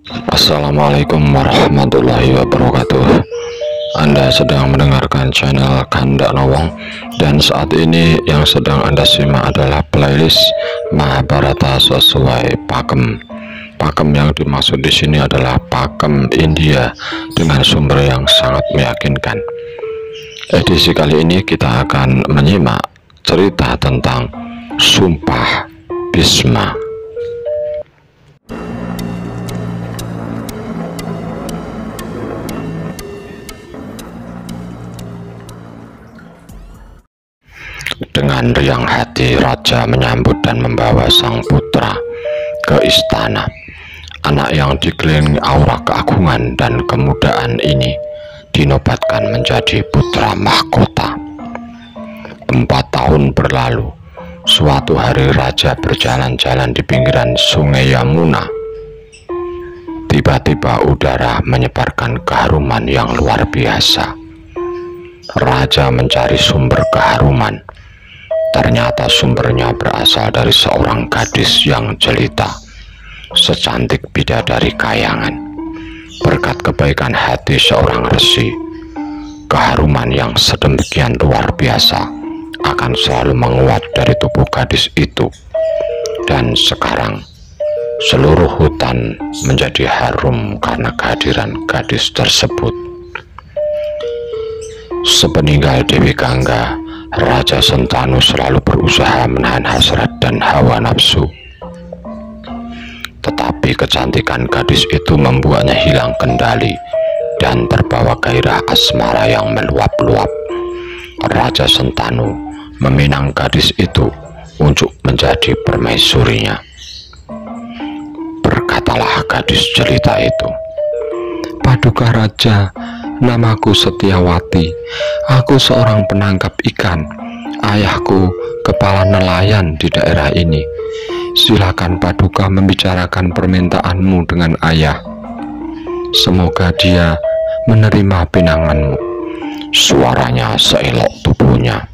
Assalamualaikum warahmatullahi wabarakatuh. Anda sedang mendengarkan channel Kanda Nawang, dan saat ini yang sedang Anda simak adalah playlist Mahabharata sesuai pakem. Pakem yang dimaksud di sini adalah pakem India dengan sumber yang sangat meyakinkan. Edisi kali ini kita akan menyimak cerita tentang Sumpah Bhisma. Dengan riang hati raja menyambut dan membawa sang putra ke istana. Anak yang dikelilingi aura keagungan dan kemudaan ini dinobatkan menjadi putra mahkota. 4 tahun berlalu. Suatu hari raja berjalan-jalan di pinggiran sungai Yamuna. Tiba-tiba udara menyebarkan keharuman yang luar biasa. Raja mencari sumber keharuman. Ternyata sumbernya berasal dari seorang gadis yang jelita, secantik bidadari kayangan. Berkat kebaikan hati seorang resi, keharuman yang sedemikian luar biasa akan selalu menguat dari tubuh gadis itu. Dan sekarang seluruh hutan menjadi harum karena kehadiran gadis tersebut. Sepeninggal Dewi Gangga, Raja Sentanu selalu berusaha menahan hasrat dan hawa nafsu. Tetapi kecantikan gadis itu membuatnya hilang kendali dan terbawa gairah asmara yang meluap-luap. Raja Sentanu meminang gadis itu untuk menjadi permaisurinya. Berkatalah gadis jelita itu, "Paduka Raja, namaku Setyawati. Aku seorang penangkap ikan. Ayahku kepala nelayan di daerah ini. Silakan Paduka membicarakan permintaanmu dengan ayah. Semoga dia menerima pinanganmu." Suaranya seelok tubuhnya.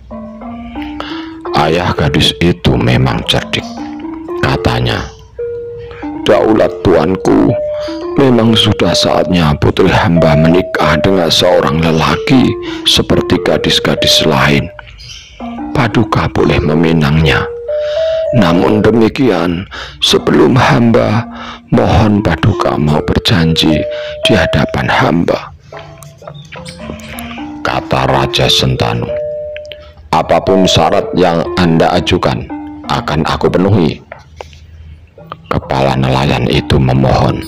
Ayah gadis itu memang cerdik. Katanya, "Daulat tuanku, memang sudah saatnya putri hamba menikah dengan seorang lelaki seperti gadis-gadis lain. Paduka boleh meminangnya. Namun demikian, sebelum hamba, mohon Paduka mau berjanji di hadapan hamba." Kata Raja Sentanu, "Apapun syarat yang Anda ajukan akan aku penuhi." Kepala nelayan itu memohon,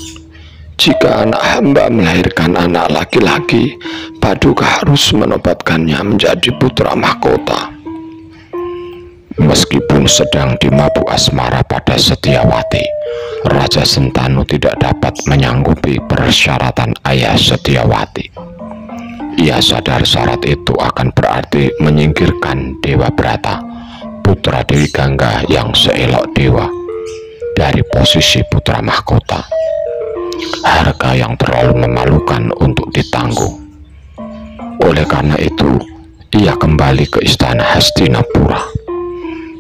"Jika anak hamba melahirkan anak laki-laki, Paduka harus menobatkannya menjadi putra mahkota." Meskipun sedang dimabuk asmara pada Setyawati, Raja Sentanu tidak dapat menyanggupi persyaratan ayah Setyawati. Ia sadar syarat itu akan berarti menyingkirkan Dewa Brata, putra Dewi Gangga yang seelok dewa, dari posisi putra mahkota. Harga yang terlalu memalukan untuk ditanggung. Oleh karena itu, ia kembali ke istana Hastinapura.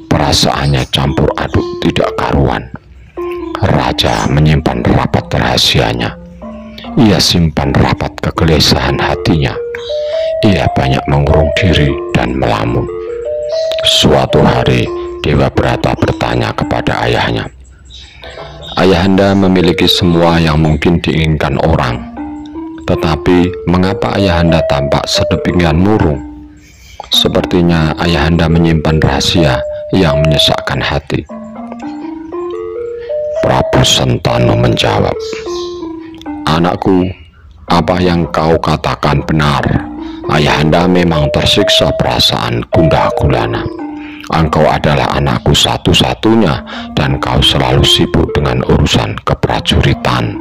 Perasaannya campur aduk tidak karuan. Raja menyimpan rapat rahasianya. Ia simpan rapat kegelisahan hatinya. Ia banyak mengurung diri dan melamun. Suatu hari, Dewa Brata bertanya kepada ayahnya, "Ayahanda memiliki semua yang mungkin diinginkan orang. Tetapi mengapa ayahanda tampak sedemikian murung? Sepertinya ayahanda menyimpan rahasia yang menyesakkan hati." Prabu Sentanu menjawab, "Anakku, apa yang kau katakan benar. Ayahanda memang tersiksa perasaan gundah gulana. Engkau adalah anakku satu-satunya dan kau selalu sibuk dengan urusan keprajuritan.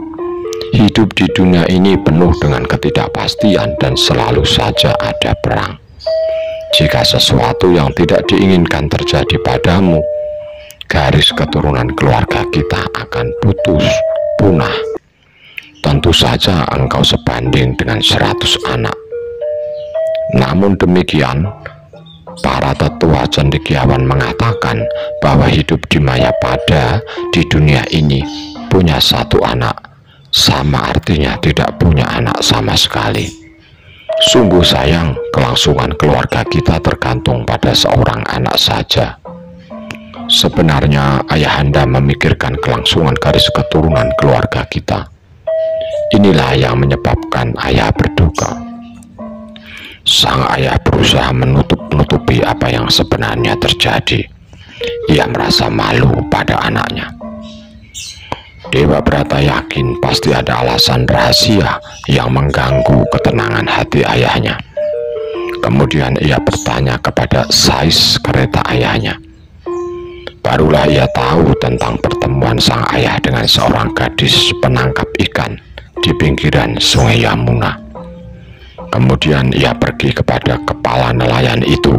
Hidup di dunia ini penuh dengan ketidakpastian dan selalu saja ada perang. Jika sesuatu yang tidak diinginkan terjadi padamu, garis keturunan keluarga kita akan putus, punah. Tentu saja engkau sebanding dengan 100 anak. Namun demikian, para tetua cendekiawan mengatakan bahwa hidup di Mayapada di dunia ini punya 1 anak sama artinya tidak punya anak sama sekali. Sungguh sayang, kelangsungan keluarga kita tergantung pada seorang anak saja. Sebenarnya ayahanda memikirkan kelangsungan garis keturunan keluarga kita. Inilah yang menyebabkan ayah berduka. Sang ayah berusaha menutupi apa yang sebenarnya terjadi. Ia merasa malu pada anaknya. Dewa Brata yakin pasti ada alasan rahasia yang mengganggu ketenangan hati ayahnya. Kemudian ia bertanya kepada sais kereta ayahnya. Barulah ia tahu tentang pertemuan sang ayah dengan seorang gadis penangkap ikan di pinggiran Sungai Yamuna. Kemudian ia pergi kepada kepala nelayan itu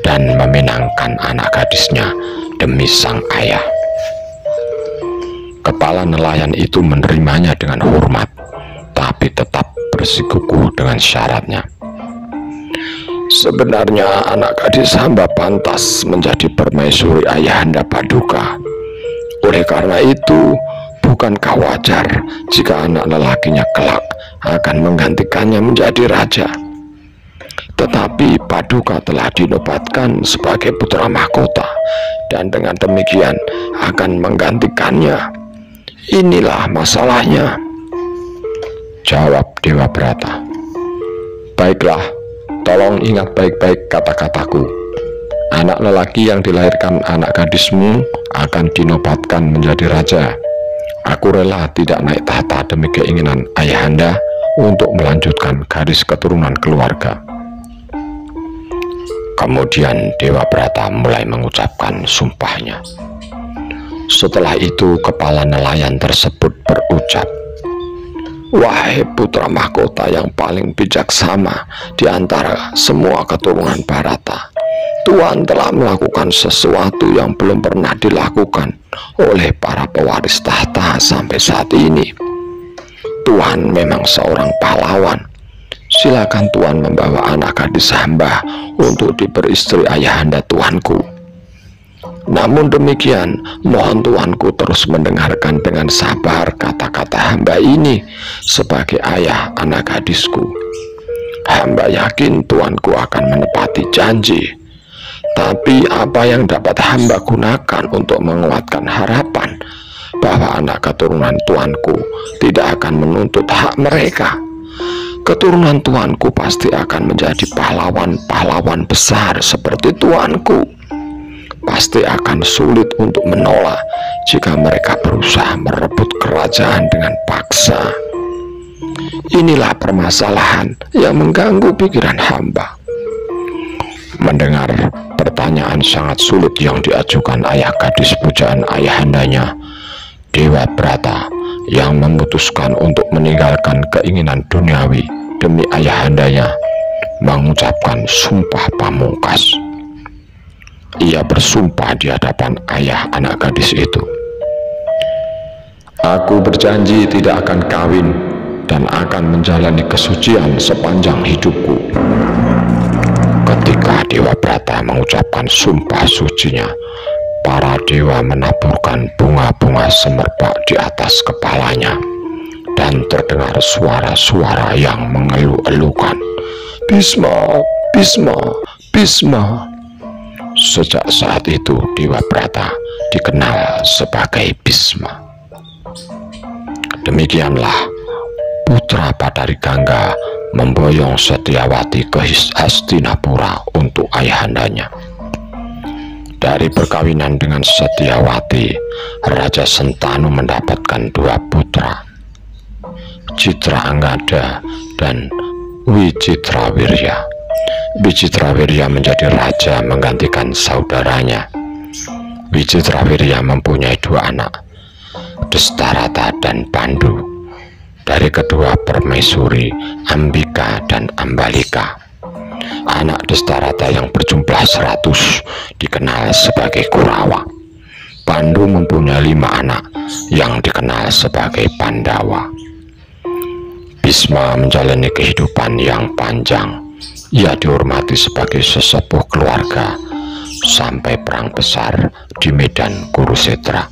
dan meminangkan anak gadisnya demi sang ayah. Kepala nelayan itu menerimanya dengan hormat, tapi tetap bersikukuh dengan syaratnya. Sebenarnya anak gadis hamba pantas menjadi permaisuri ayahanda Paduka. Oleh karena itu, bukankah wajar jika anak lelakinya kelak akan menggantikannya menjadi raja? Tetapi Paduka telah dinobatkan sebagai putra mahkota, dan dengan demikian akan menggantikannya. Inilah masalahnya, jawab Dewa Brata. Baiklah, tolong ingat baik-baik kata-kataku. Anak lelaki yang dilahirkan anak gadismu akan dinobatkan menjadi raja. Aku rela tidak naik tahta demi keinginan ayahanda untuk melanjutkan garis keturunan keluarga. Kemudian Dewa Brata mulai mengucapkan sumpahnya. Setelah itu kepala nelayan tersebut berucap, wahai putra mahkota yang paling bijaksana di antara semua keturunan Bharata, Tuhan telah melakukan sesuatu yang belum pernah dilakukan oleh para pewaris tahta sampai saat ini. Tuhan memang seorang pahlawan. Silakan Tuhan membawa anak gadis hamba untuk diperistri ayahanda Tuanku. Namun demikian, mohon Tuanku terus mendengarkan dengan sabar kata-kata hamba ini sebagai ayah anak gadisku. Hamba yakin Tuanku akan menepati janji. Tapi apa yang dapat hamba gunakan untuk menguatkan harapan bahwa anak keturunan Tuanku tidak akan menuntut hak mereka? Keturunan Tuanku pasti akan menjadi pahlawan-pahlawan besar seperti Tuanku. Pasti akan sulit untuk menolak jika mereka berusaha merebut kerajaan dengan paksa. Inilah permasalahan yang mengganggu pikiran hamba. Mendengar pertanyaan sangat sulit yang diajukan ayah gadis pujaan ayahandanya, Dewa Brata yang memutuskan untuk meninggalkan keinginan duniawi demi ayahandanya mengucapkan sumpah pamungkas. Ia bersumpah di hadapan ayah anak gadis itu. Aku berjanji tidak akan kawin dan akan menjalani kesucian sepanjang hidupku. Ketika Dewa Brata mengucapkan sumpah sucinya, para dewa menaburkan bunga-bunga semerbak di atas kepalanya, dan terdengar suara-suara yang mengeluh-elukan, Bisma, Bisma, Bisma. Sejak saat itu Dewa Brata dikenal sebagai Bisma. Demikianlah putra Padari Gangga memboyong Setyawati ke Hastinapura untuk ayahandanya. Dari perkawinan dengan Setyawati, Raja Sentanu mendapatkan dua putra, Citranggada dan Wicitrawirya. Wicitrawirya menjadi raja menggantikan saudaranya. Wicitrawirya mempunyai dua anak, Destarata dan Pandu, dari kedua permaisuri Ambika dan Ambalika. Anak Destarata yang berjumlah 100 dikenal sebagai Kurawa. Pandu mempunyai 5 anak yang dikenal sebagai Pandawa. Bisma menjalani kehidupan yang panjang. Ia dihormati sebagai sesepuh keluarga sampai perang besar di medan Kurusetra.